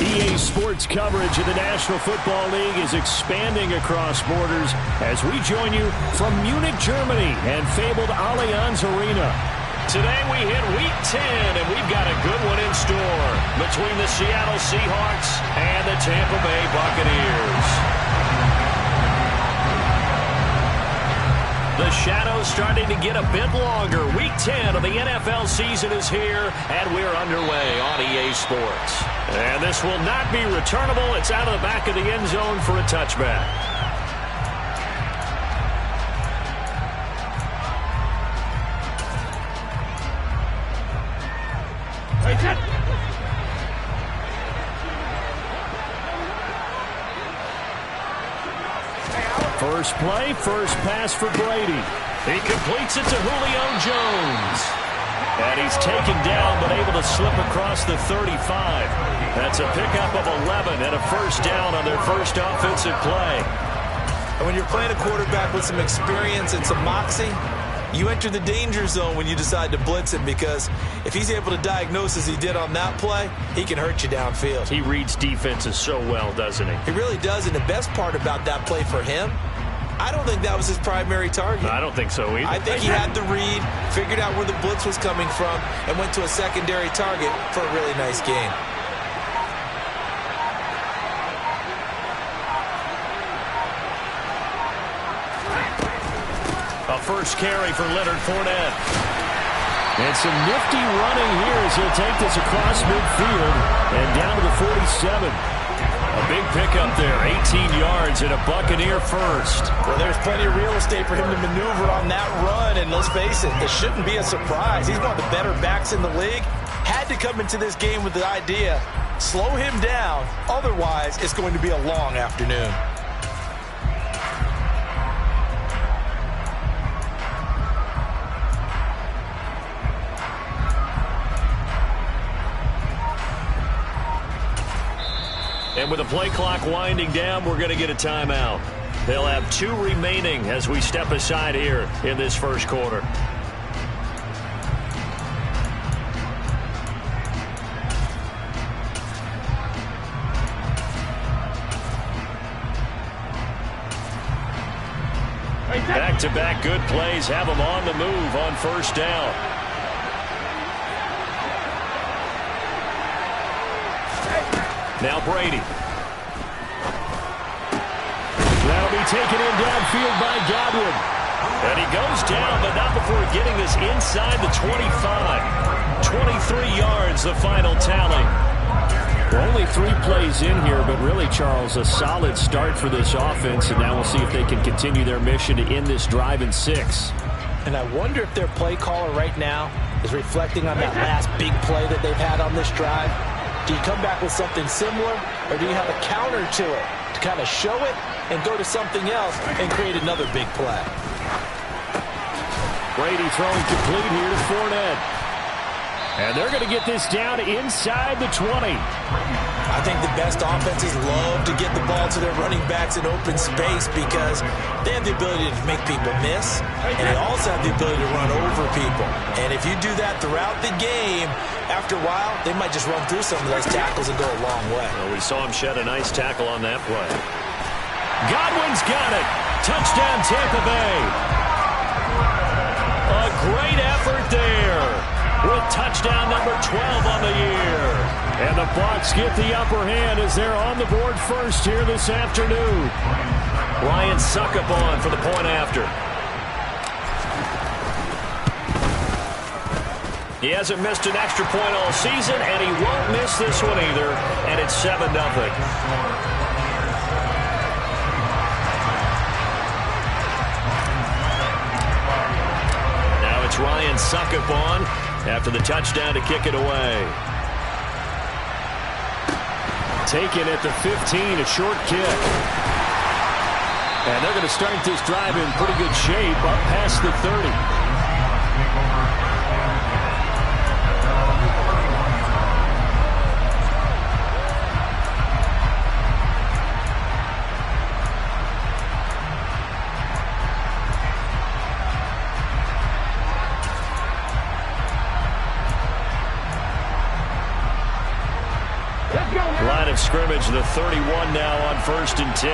EA Sports coverage of the National Football League is expanding across borders as we join you from Munich, Germany and fabled Allianz Arena. Today we hit Week 10, and we've got a good one in store between the Seattle Seahawks and the Tampa Bay Buccaneers. The shadow's starting to get a bit longer. Week 10 of the NFL season is here, and we're underway on EA Sports. And this will not be returnable. It's out of the back of the end zone for a touchback. First play, first pass for Brady. He completes it to Julio Jones. And he's taken down but able to slip across the 35. That's a pickup of 11 and a first down on their first offensive play. And when you're playing a quarterback with some experience and some moxie, you enter the danger zone when you decide to blitz him, because if he's able to diagnose as he did on that play, he can hurt you downfield. He reads defenses so well, doesn't he? He really does, and the best part about that play for him, I don't think that was his primary target. I don't think so either. I think he had the read, figured out where the blitz was coming from, and went to a secondary target for a really nice gain. A first carry for Leonard Fournette. And some nifty running here as he'll take this across midfield and down to the 47. A big pickup there, 18 yards and a Buccaneer first. Well, there's plenty of real estate for him to maneuver on that run, and let's face it, this shouldn't be a surprise. He's one of the better backs in the league. Had to come into this game with the idea, slow him down, otherwise it's going to be a long afternoon. And with the play clock winding down, we're going to get a timeout. They'll have 2 remaining as we step aside here in this first quarter. Back-to-back good plays have them on the move on first down. Now Brady. That'll be taken in downfield by Godwin. And he goes down, but not before getting this inside the 25. 23 yards, the final tally. We're only 3 plays in here, but really, Charles, a solid start for this offense. And now we'll see if they can continue their mission to end this drive in 6. And I wonder if their play caller right now is reflecting on that last big play that they've had on this drive. Do you come back with something similar, or do you have a counter to it to kind of show it and go to something else and create another big play? Brady throwing complete here to Fournette. And they're going to get this down inside the 20. I think the best offenses love to get the ball to their running backs in open space because they have the ability to make people miss, and they also have the ability to run over people. And if you do that throughout the game, after a while, they might just run through some of those tackles and go a long way. Well, we saw him shed a nice tackle on that play. Godwin's got it. Touchdown, Tampa Bay. A great effort there with touchdown number 12 on the year. And the Bucs get the upper hand as they're on the board first here this afternoon. Ryan Suckup on for the point after. He hasn't missed an extra point all season, and he won't miss this one either. And it's 7-0. Now it's Ryan Suckup on after the touchdown to kick it away. Taken at the 15, a short kick. And they're going to start this drive in pretty good shape up past the 30. Let's go. Line of scrimmage, the 31 now on 1st and 10.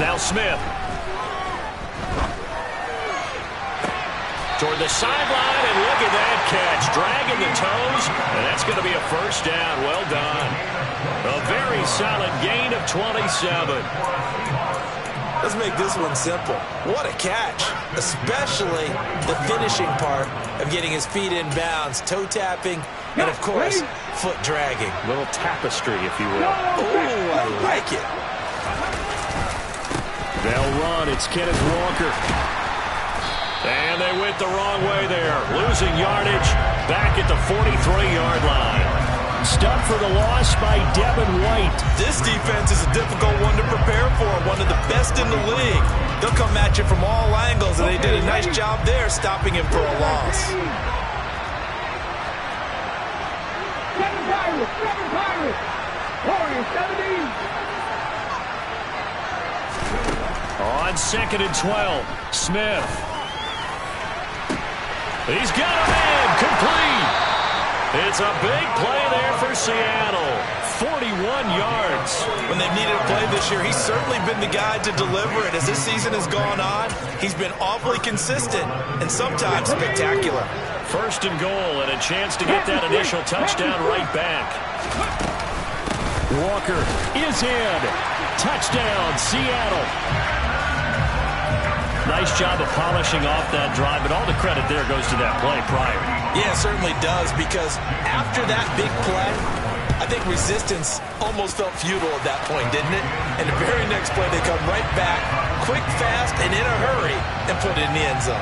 Now Smith. Toward the sideline, and look at that catch. Dragging the toes, and that's going to be a first down. Well done. A very solid gain of 27. Let's make this one simple. What a catch, especially the finishing part of getting his feet in bounds, toe tapping, and of course, foot dragging. Little tapestry, if you will. Oh, I like it. They'll run. It's Kenneth Walker. And they went the wrong way there. Losing yardage back at the 43-yard line. Stuffed for the loss by Devin White. This defense is a difficult one to prepare for, one of the best in the league. They'll come at you from all angles, and they did a nice job there stopping him for a loss. On 2nd and 12, Smith. He's got a man complete. It's a big play there for Seattle. 41 yards. When they've needed a play this year, he's certainly been the guy to deliver it. As this season has gone on, he's been awfully consistent and sometimes spectacular. 1st and goal, and a chance to get that initial touchdown right back. Walker is in. Touchdown, Seattle. Nice job of polishing off that drive, but all the credit there goes to that play prior. Yeah, it certainly does, because after that big play, I think resistance almost felt futile at that point, didn't it? And the very next play, they come right back, quick, fast, and in a hurry, and put it in the end zone.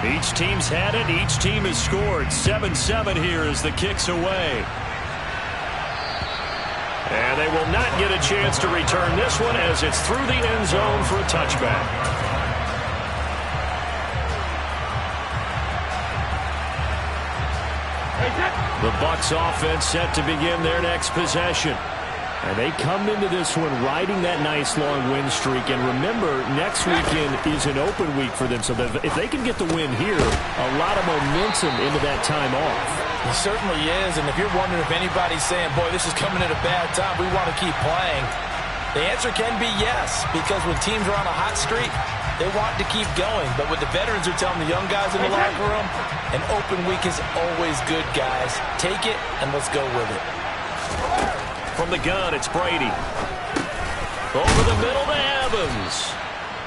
Each team's had it. Each team has scored. 7-7 here as the kick's away. And they will not get a chance to return this one as it's through the end zone for a touchback. The Bucs offense set to begin their next possession. And they come into this one riding that nice long win streak. And remember, next weekend is an open week for them. So if they can get the win here, a lot of momentum into that time off. It certainly is. And if you're wondering if anybody's saying, boy, this is coming at a bad time, we want to keep playing, the answer can be yes. Because when teams are on a hot streak, they want to keep going. But what the veterans are telling the young guys in the locker room, an open week is always good, guys. Take it, and let's go with it. From the gun, it's Brady. Over the middle to Evans.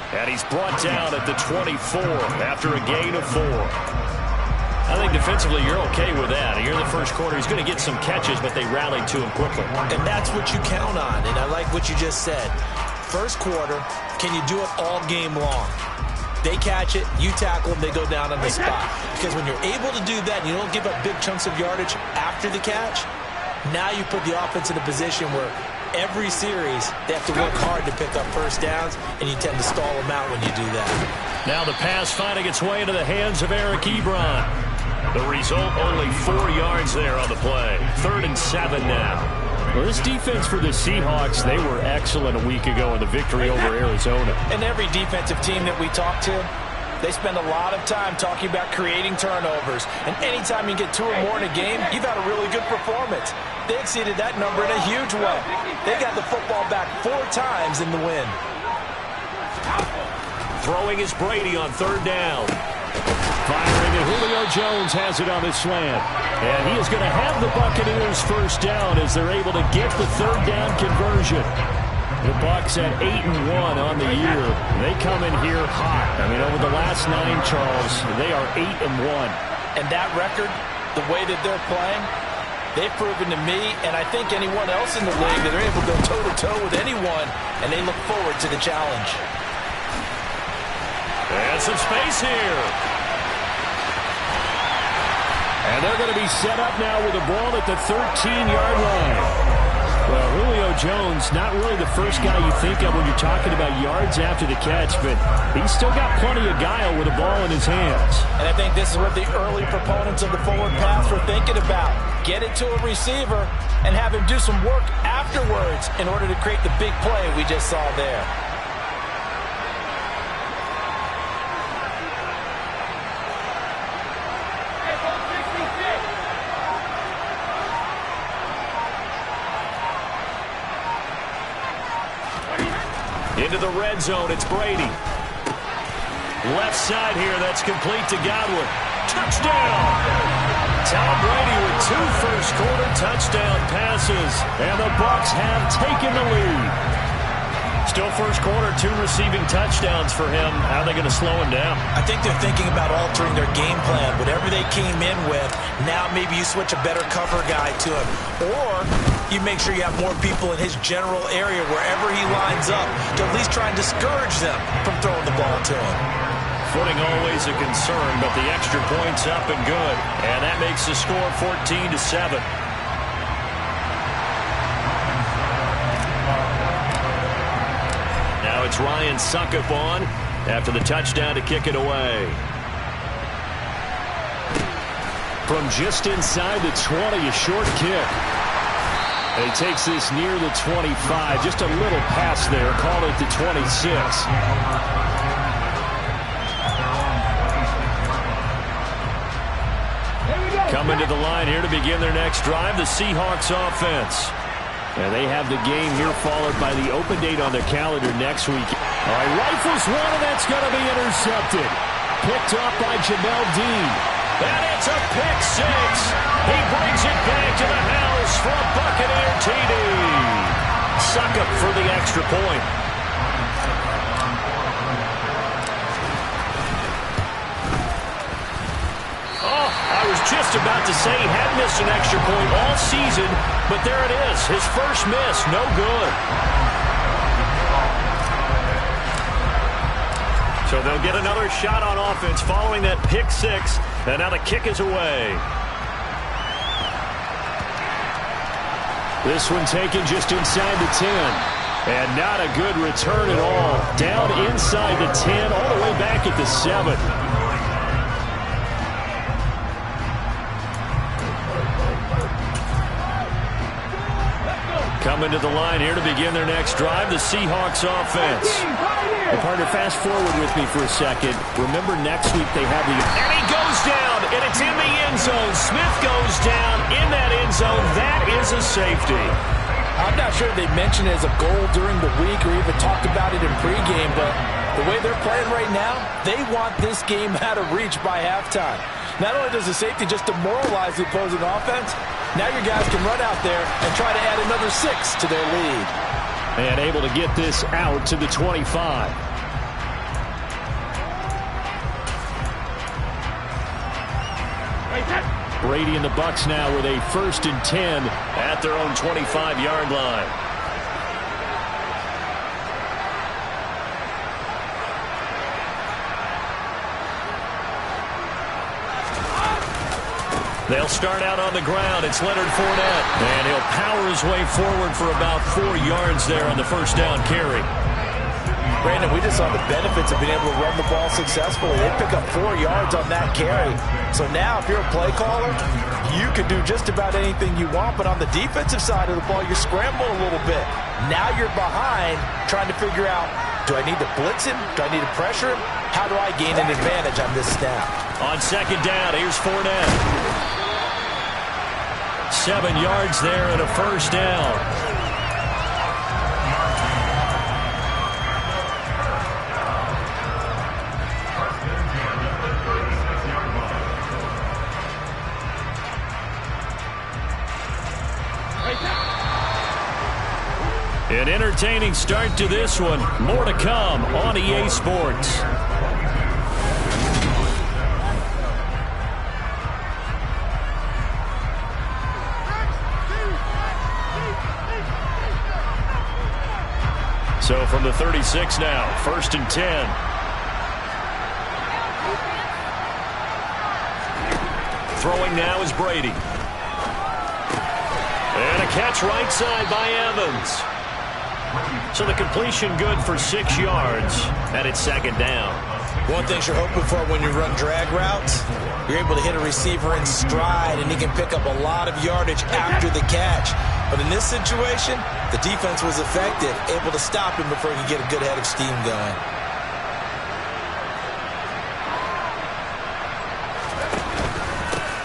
And he's brought down at the 24 after a gain of 4. I think defensively you're okay with that. Here in the first quarter, he's going to get some catches, but they rallied to him quickly. And that's what you count on, and I like what you just said. First quarter, can you do it all game long? They catch it, you tackle them, they go down on the spot. Because when you're able to do that and you don't give up big chunks of yardage after the catch, now you put the offense in a position where every series they have to work hard to pick up first downs, and you tend to stall them out when you do that. Now the pass finding its way into the hands of Eric Ebron. The result, only 4 yards there on the play. 3rd and 7 now. Well, this defense for the Seahawks, they were excellent a week ago in the victory over Arizona. And every defensive team that we talk to, they spend a lot of time talking about creating turnovers. And anytime you get 2 or more in a game, you've had a really good performance. They exceeded that number in a huge way. They got the football back 4 times in the win. Throwing is Brady on 3rd down. Firing, and Julio Jones has it on the slant. And he is going to have the Buccaneers first down as they're able to get the 3rd down conversion. The Bucs at 8-1 on the year. They come in here hot. I mean, over the last 9, Charles, they are 8-1. And that record, the way that they're playing, they've proven to me, and I think anyone else in the league, that they're able to go toe-to-toe with anyone, and they look forward to the challenge. And some space here. And they're going to be set up now with the ball at the 13-yard line. Well, Julio Jones, not really the first guy you think of when you're talking about yards after the catch, but he's still got plenty of guile with a ball in his hands. And I think this is what the early proponents of the forward pass were thinking about. Get it to a receiver and have him do some work afterwards in order to create the big play we just saw there. Into the red zone, it's Brady. Left side here, that's complete to Godwin. Touchdown! Tom Brady with 2 first-quarter touchdown passes, and the Bucs have taken the lead. Still first quarter, 2 receiving touchdowns for him. How are they going to slow him down? I think they're thinking about altering their game plan. Whatever they came in with, now maybe you switch a better cover guy to him. Or you make sure you have more people in his general area wherever he lines up to at least try and discourage them from throwing the ball to him. Footing always a concern, but the extra point's up and good. And that makes the score 14-7. Now it's Ryan Suckup on after the touchdown to kick it away. From just inside the 20, a short kick. And he takes this near the 25. Just a little pass there. Call it the 26. Coming to the line here to begin their next drive, the Seahawks offense. And they have the game here followed by the open date on their calendar next week. All right, rifles one, and that's going to be intercepted. Picked up by Jamel Dean. And it's a pick 6. He brings it back to the house for a Buccaneer TD. Suckup for the extra point. I was just about to say he had missed an extra point all season, but there it is. His first miss, no good. So they'll get another shot on offense following that pick 6, and now the kick is away. This one taken just inside the 10. And not a good return at all. Down inside the 10, all the way back at the 7. Coming to the line here to begin their next drive, the Seahawks offense. And partner, fast forward with me for a second. Remember next week they have the... And he goes down, and it's in the end zone. Smith goes down in that end zone. That is a safety. I'm not sure they mentioned it as a goal during the week or even talked about it in pregame, but the way they're playing right now, they want this game out of reach by halftime. Not only does the safety just demoralize the opposing offense, now your guys can run out there and try to add another 6 to their lead. And able to get this out to the 25. Brady and the Bucs now with a 1st and 10 at their own 25-yard line. They'll start out on the ground. It's Leonard Fournette. And he'll power his way forward for about 4 yards there on the first down carry. Brandon, we just saw the benefits of being able to run the ball successfully. They pick up 4 yards on that carry. So now if you're a play caller, you can do just about anything you want. But on the defensive side of the ball, you scramble a little bit. Now you're behind trying to figure out, do I need to blitz him? Do I need to pressure him? How do I gain an advantage on this snap? On second down, here's Fournette. 7 yards there and a first down. An entertaining start to this one. More to come on EA Sports. So from the 36 now, 1st and 10. Throwing now is Brady. And a catch right side by Evans. So the completion good for 6 yards, and it's second down. One thing you're hoping for when you run drag routes, you're able to hit a receiver in stride, and he can pick up a lot of yardage after the catch. But in this situation, the defense was effective, able to stop him before he could get a good head of steam going.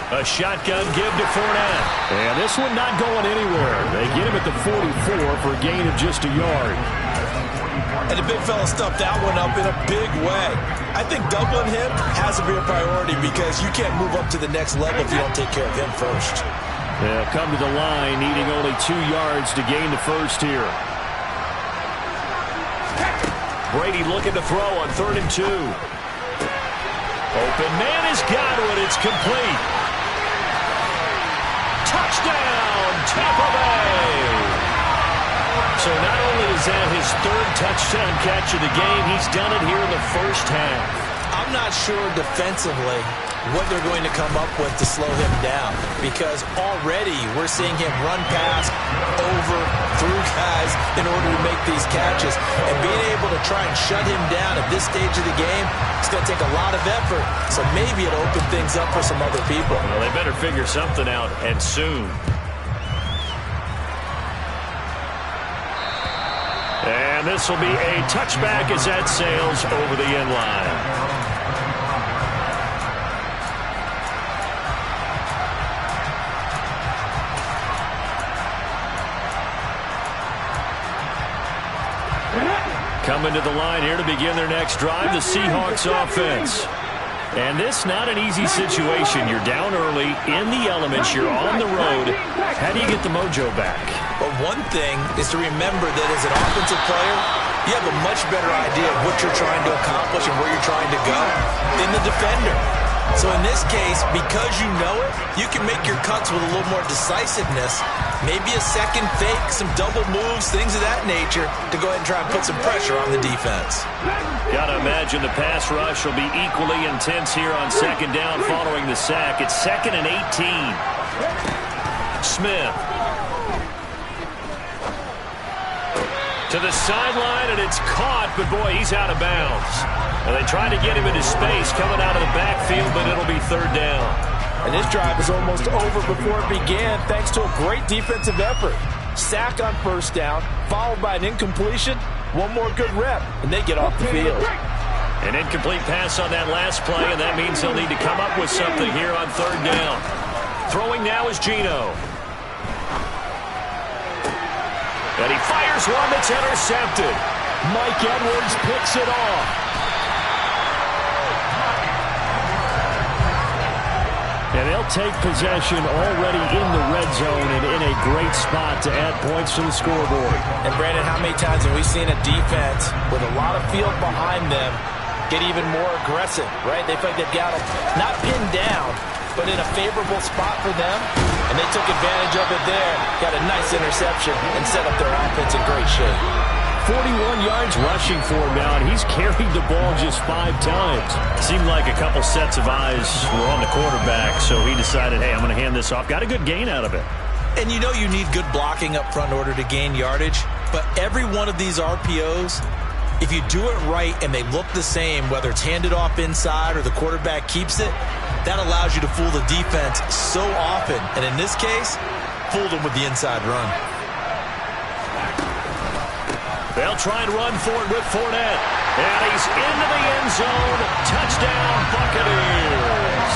A shotgun give to Fournette. And this one not going anywhere. They get him at the 44 for a gain of just a yard. And the big fella stuffed that one up in a big way. I think doubling him has to be a priority because you can't move up to the next level if you don't take care of him first. They'll come to the line, needing only 2 yards to gain the first here. Brady looking to throw on 3rd and 2. Open man is Godwin. It's complete. Touchdown, Tampa Bay. So not only is that his 3rd touchdown catch of the game, he's done it here in the first half. I'm not sure defensively what they're going to come up with to slow him down, because already we're seeing him run past, over, through guys in order to make these catches. And being able to try and shut him down at this stage of the game, it's going to take a lot of effort. So maybe it'll open things up for some other people. Well, they better figure something out, and soon. And this will be a touchback as that sails over the end line. Coming to the line here to begin their next drive, the Seahawks offense. And this not an easy situation. You're down early, in the elements, you're on the road. How do you get the mojo back? Well, one thing is to remember that as an offensive player, you have a much better idea of what you're trying to accomplish and where you're trying to go than the defender. So in this case, because you know it, you can make your cuts with a little more decisiveness. Maybe a second fake, some double moves, things of that nature to go ahead and try and put some pressure on the defense. Got to imagine the pass rush will be equally intense here on second down following the sack. It's 2nd and 18. Smith. To the sideline, and it's caught, but boy, he's out of bounds. And they try to get him into space coming out of the backfield, but it'll be 3rd down. And this drive is almost over before it began thanks to a great defensive effort. Sack on 1st down, followed by an incompletion. One more good rep, and they get off the field. An incomplete pass on that last play, and that means they'll need to come up with something here on 3rd down. Throwing now is Geno. And he fires one that's intercepted. Mike Edwards picks it off. And they'll take possession already in the red zone and in a great spot to add points to the scoreboard. And, Brandon, how many times have we seen a defense with a lot of field behind them get even more aggressive, right? They feel like they've got them not pinned down, but in a favorable spot for them. And they took advantage of it there, got a nice interception, and set up their offense in great shape. 41 yards rushing for him now, and he's carried the ball just 5 times. Seemed like a couple sets of eyes were on the quarterback, so he decided, hey, I'm going to hand this off. Got a good gain out of it. And you know you need good blocking up front in order to gain yardage, but every one of these RPOs, if you do it right and they look the same, whether it's handed off inside or the quarterback keeps it, that allows you to fool the defense so often. And in this case, fooled them with the inside run. They'll try and run for it with Fournette. And he's into the end zone. Touchdown, Buccaneers.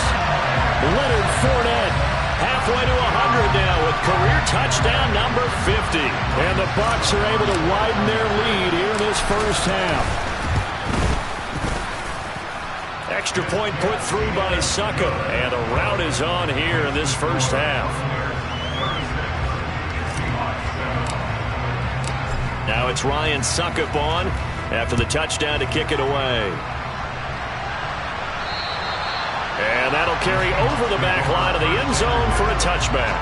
Leonard Fournette halfway to 100 now with career touchdown number 50. And the Bucs are able to widen their lead here in this first half. Extra point put through by Suckup. And a rout is on here in this first half. Now it's Ryan Suckup on after the touchdown to kick it away. And that'll carry over the back line of the end zone for a touchback.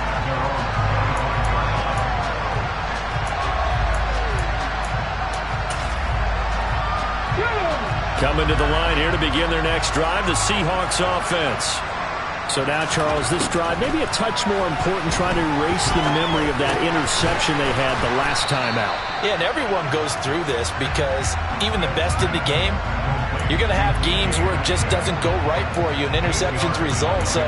Coming to the line here to begin their next drive, the Seahawks offense. So now, Charles, this drive maybe a touch more important, trying to erase the memory of that interception they had the last time out. Yeah, and everyone goes through this because even the best in the game, you're going to have games where it just doesn't go right for you and interceptions result. So,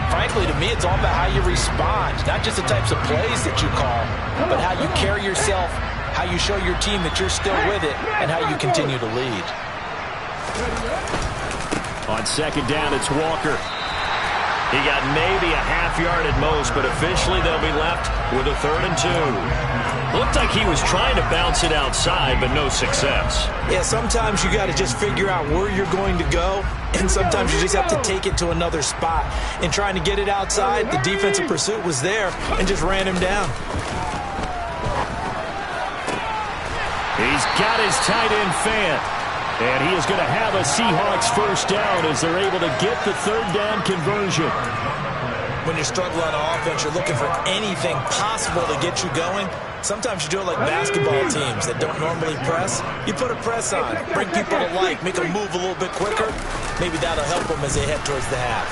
frankly, to me, it's all about how you respond, not just the types of plays that you call, but how you carry yourself, how you show your team that you're still with it, and how you continue to lead. On second down, it's Walker. He got maybe a half yard at most, but officially they'll be left with a 3rd and 2. Looked like he was trying to bounce it outside, but no success. Yeah, sometimes you got to just figure out where you're going to go, and sometimes you just have to take it to another spot. In trying to get it outside, the defensive pursuit was there and just ran him down. He's got his tight end fan. And he is going to have a Seahawks first down as they're able to get the 3rd down conversion. When you're struggling on offense, you're looking for anything possible to get you going. Sometimes you do it like basketball teams that don't normally press. You put a press on, bring people to life, make them move a little bit quicker. Maybe that'll help them as they head towards the half.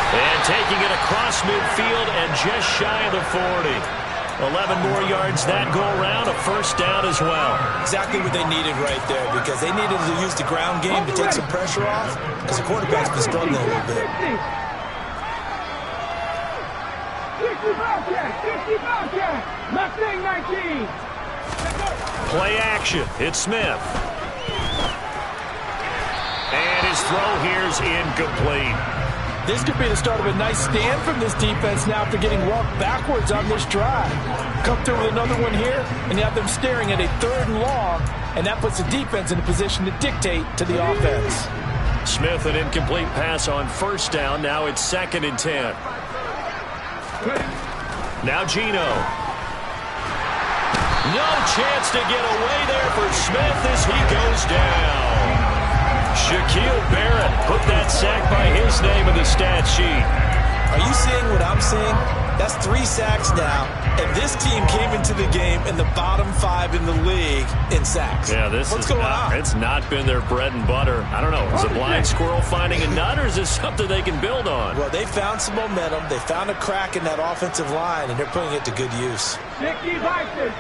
And taking it across midfield and just shy of the 40. 11 more yards that go around, a first down as well. Exactly what they needed right there, because they needed to use the ground game to take some pressure off, because the quarterback's been struggling a little bit. 19. Play action. It's Smith. And his throw here's incomplete. This could be the start of a nice stand from this defense now after getting walked backwards on this drive. Come through with another one here, and you have them staring at a 3rd and long, and that puts the defense in a position to dictate to the offense. Smith, an incomplete pass on first down. Now it's 2nd and 10. Now Geno. No chance to get away there for Smith as he goes down. Shaquille Barrett put that sack by his name in the stat sheet. Are you seeing what I'm seeing? That's 3 sacks now, and this team came into the game in the bottom 5 in the league in sacks. Yeah, What's going on? It's not been their bread and butter. I don't know. Is a blind squirrel finding a nut, or is this something they can build on? Well, they found some momentum. They found a crack in that offensive line, and they're putting it to good use. 60 Vikings.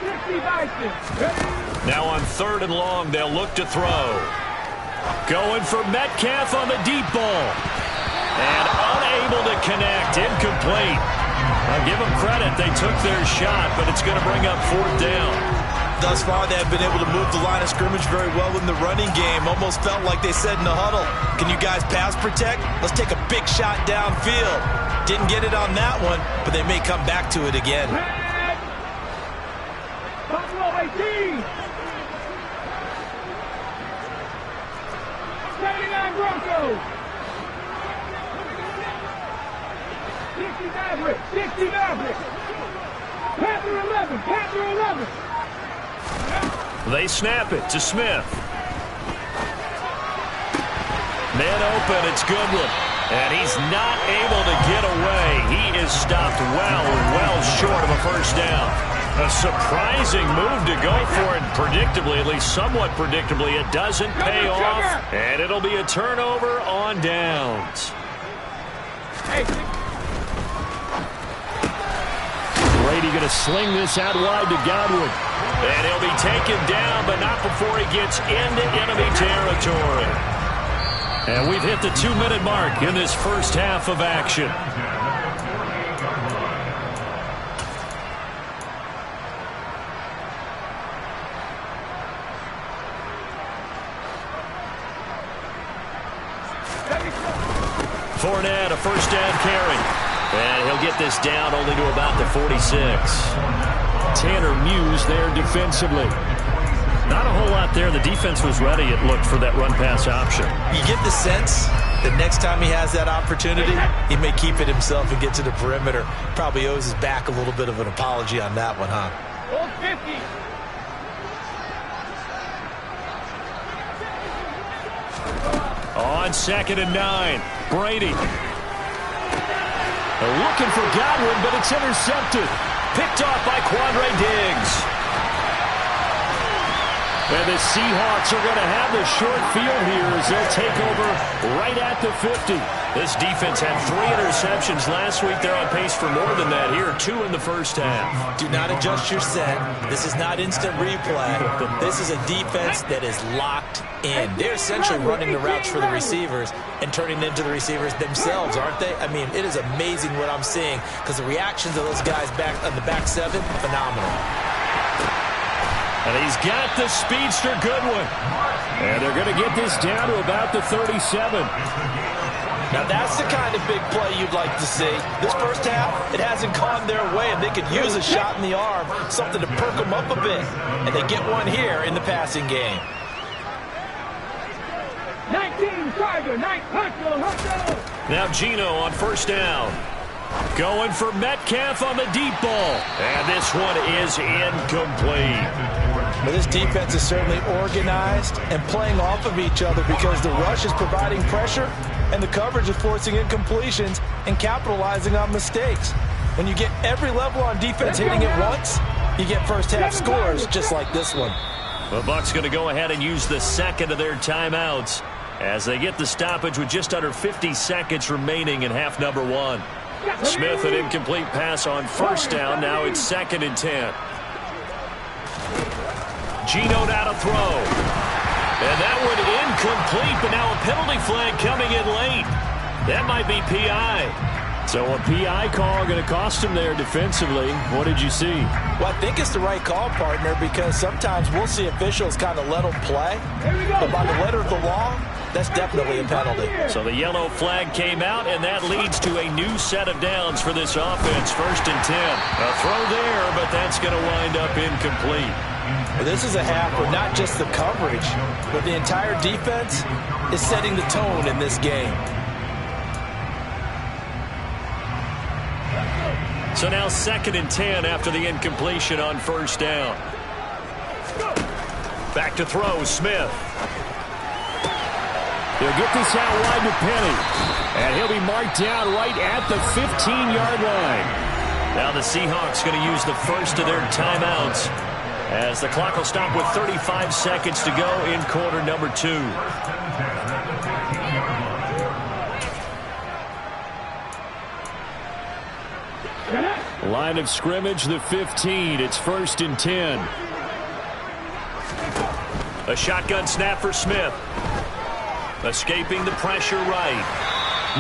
Now on 3rd and long, they'll look to throw. Going for Metcalf on the deep ball. And unable to connect. Incomplete. I'll give them credit. They took their shot, but it's going to bring up 4th down. Thus far, they have been able to move the line of scrimmage very well in the running game. Almost felt like they said in the huddle, can you guys pass protect? Let's take a big shot downfield. Didn't get it on that one, but they may come back to it again. Buffalo 18. 79 Broncos. 60 Mavericks. 60 Mavericks. Panther 11. Panther 11. They snap it to Smith. Man open, it's Goodwin. And he's not able to get away. He is stopped well short of a first down. A surprising move to go for it. Predictably, at least somewhat predictably, it doesn't pay off. And it'll be a turnover on downs. Brady going to sling this out wide to Godwin. And he'll be taken down, but not before he gets into enemy territory. And we've hit the 2-minute mark in this first half of action. Fournette, a first down carry. And he'll get this down only to about the 46. Tanner Muse there defensively. Not a whole lot there. The defense was ready, it looked, for that run-pass option. You get the sense that next time he has that opportunity, he may keep it himself and get to the perimeter. Probably owes his back a little bit of an apology on that one, huh? 50. On 2nd and 9, Brady. They're looking for Godwin, but it's intercepted. Picked off by Quandre Diggs. And the Seahawks are going to have the short field here as they'll take over right at the 50. This defense had 3 interceptions last week. They're on pace for more than that here, 2 in the first half. Do not adjust your set. This is not instant replay. This is a defense that is locked in. They're essentially running the routes for the receivers and turning them into the receivers themselves, aren't they? I mean, it is amazing what I'm seeing because the reactions of those guys back on the back 7, phenomenal. And he's got the speedster Goodwin. And they're going to get this down to about the 37. Now that's the kind of big play you'd like to see. This first half, it hasn't gone their way, and they could use a shot in the arm, something to perk them up a bit. And they get one here in the passing game. 19 Tiger, 9 hustle. Now Gino on first down. Going for Metcalf on the deep ball. And this one is incomplete. But this defense is certainly organized and playing off of each other because the rush is providing pressure and the coverage is forcing incompletions and capitalizing on mistakes. When you get every level on defense hitting it once, you get first half scores just like this one. The Bucs going to go ahead and use the second of their timeouts as they get the stoppage with just under 50 seconds remaining in half number 1. Smith, an incomplete pass on first down. Now it's 2nd and 10. Gino now to throw. And that one incomplete, but now a penalty flag coming in late. That might be PI. So a PI call going to cost him there defensively. What did you see? Well, I think it's the right call, partner, because sometimes we'll see officials kind of let them play. But by the letter of the law, that's definitely a penalty. So the yellow flag came out, and that leads to a new set of downs for this offense. 1st and 10. A throw there, but that's going to wind up incomplete. Well, this is a half where not just the coverage, but the entire defense is setting the tone in this game. So now 2nd and 10 after the incompletion on first down. Back to throw, Smith. They'll get this out wide to Penny. And he'll be marked down right at the 15-yard line. Now the Seahawks going to use the first of their timeouts as the clock will stop with 35 seconds to go in quarter number 2. Line of scrimmage, the 15. It's 1st and 10. A shotgun snap for Smith. Escaping the pressure right.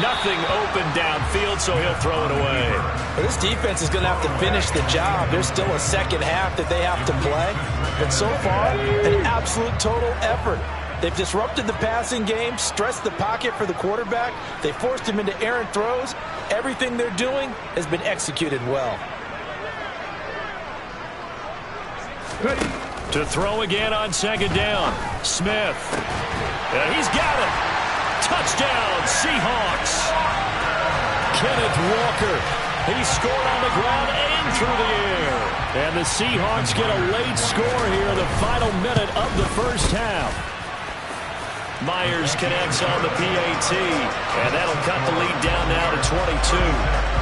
Nothing open downfield, so he'll throw it away. Well, this defense is going to have to finish the job. There's still a second half that they have to play. But so far, an absolute total effort. They've disrupted the passing game, stressed the pocket for the quarterback. They forced him into errant throws. Everything they're doing has been executed well. To throw again on 2nd down. Smith. And he's got it. Touchdown, Seahawks. Kenneth Walker. He scored on the ground and through the air. And the Seahawks get a late score here in the final minute of the first half. Myers connects on the PAT, and that'll cut the lead down now to 22.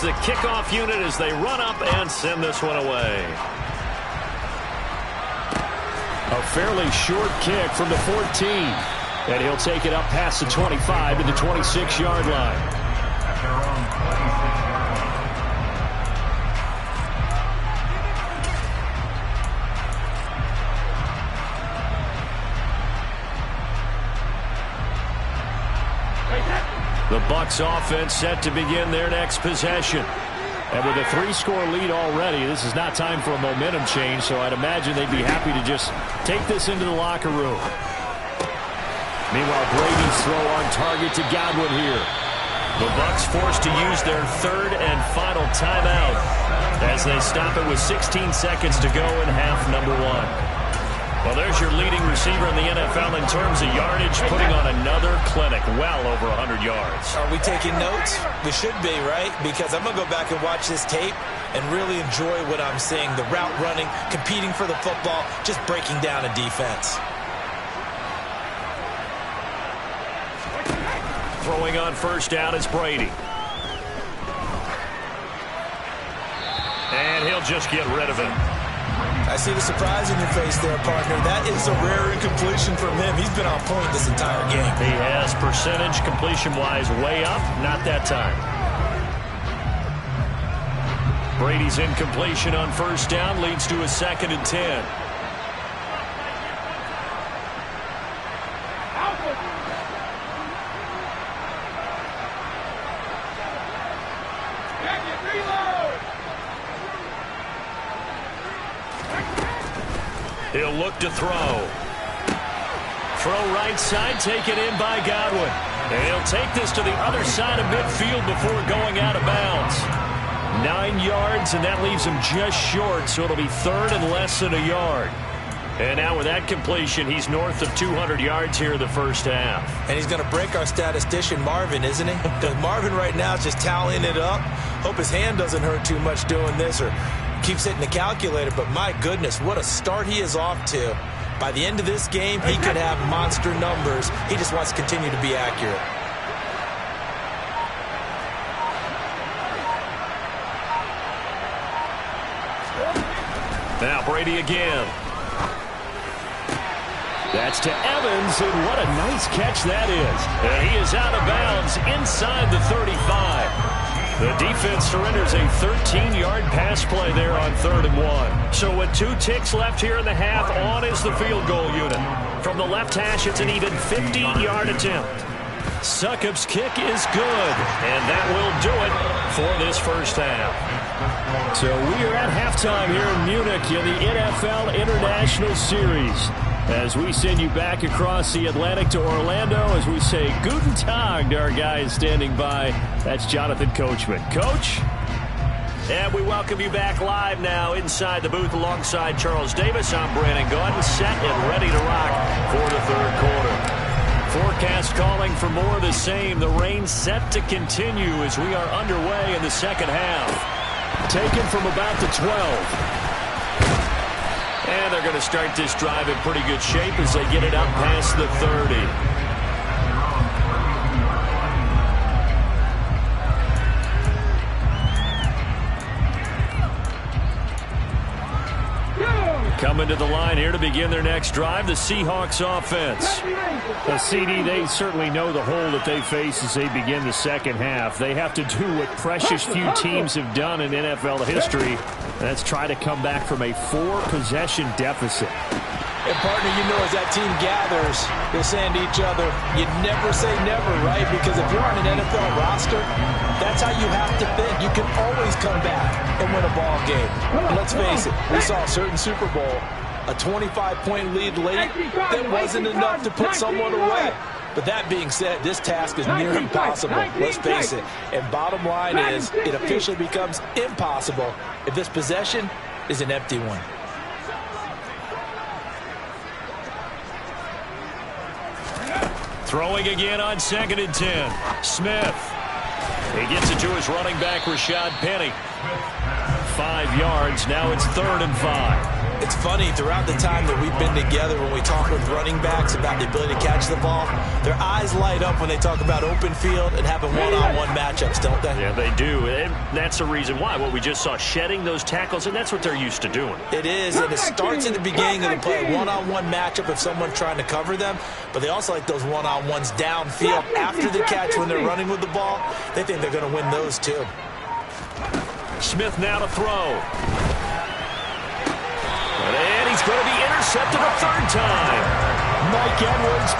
The kickoff unit as they run up and send this one away. A fairly short kick from the 14. And he'll take it up past the 25 to the 26-yard line. The Bucs offense set to begin their next possession. And with a 3-score lead already, this is not time for a momentum change, so I'd imagine they'd be happy to just take this into the locker room. Meanwhile, Brady's throw on target to Godwin here. The Bucs forced to use their 3rd and final timeout as they stop it with 16 seconds to go in half number 1. Well, there's your leading receiver in the NFL in terms of yardage, putting on another clinic, well over 100 yards. Are we taking notes? We should be, right? Because I'm going to go back and watch this tape and really enjoy what I'm seeing. The route running, competing for the football, just breaking down a defense. Throwing on first down is Brady. And he'll just get rid of it. I see the surprise in your face there, partner. That is a rare incompletion from him. He's been on point this entire game. He has percentage completion-wise way up. Not that time. Brady's incompletion on first down leads to a 2nd and 10. He'll look to throw. Throw right side, taken in by Godwin. And he'll take this to the other side of midfield before going out of bounds. 9 yards, and that leaves him just short, so it'll be 3rd and less than a yard. And now with that completion, he's north of 200 yards here in the first half. And he's going to break our statistician, Marvin, isn't he? Because Marvin right now is just tallying it up. Hope his hand doesn't hurt too much doing this or keeps hitting the calculator. But my goodness, what a start he is off to. By the end of this game, he could have monster numbers. He just wants to continue to be accurate. Now Brady again. That's to Evans, and what a nice catch that is. And he is out of bounds inside the 35. The defense surrenders a 13-yard pass play there on 3rd and 1. So with 2 ticks left here in the half, on is the field goal unit. From the left hash, it's an even 50-yard attempt. Succop's kick is good, and that will do it for this first half. So we are at halftime here in Munich in the NFL International Series. As we send you back across the Atlantic to Orlando, as we say Guten Tag to our guys standing by. That's Jonathan Coachman. Coach? And we welcome you back live now inside the booth alongside Charles Davis. I'm Brandon Gaudin, set and ready to rock for the 3rd quarter. Forecast calling for more of the same. The rain set to continue as we are underway in the 2nd half. Taken from about the 12. And they're going to start this drive in pretty good shape as they get it up past the 30. Coming to the line here to begin their next drive, the Seahawks offense. CD, they certainly know the hole that they face as they begin the 2nd half. They have to do what precious few teams have done in NFL history. That's try to come back from a 4-possession deficit. And, partner, you know as that team gathers, they're saying to each other, you never say never, right? Because if you're on an NFL roster, that's how you have to think. You can always come back and win a ball game. And let's face it, we saw a certain Super Bowl, a 25-point lead late that wasn't enough to put someone away. But that being said, this task is near impossible, let's face it. And bottom line is, it officially becomes impossible if this possession is an empty one. Throwing again on 2nd and 10. Smith. He gets it to his running back, Rashad Penny. 5 yards. Now it's 3rd and 5. It's funny, throughout the time that we've been together, when we talk with running backs about the ability to catch the ball, their eyes light up when they talk about open field and having one-on-one matchups, don't they? Yeah, they do. And that's the reason why. What we just saw, shedding those tackles, and that's what they're used to doing. It is, and it starts at the beginning of the play. One-on-one matchup if someone's trying to cover them, but they also like those one-on-ones downfield after the catch when they're running with the ball. They think they're going to win those too. Smith now to throw. And he's going to be intercepted a 3rd time. Mike Edwards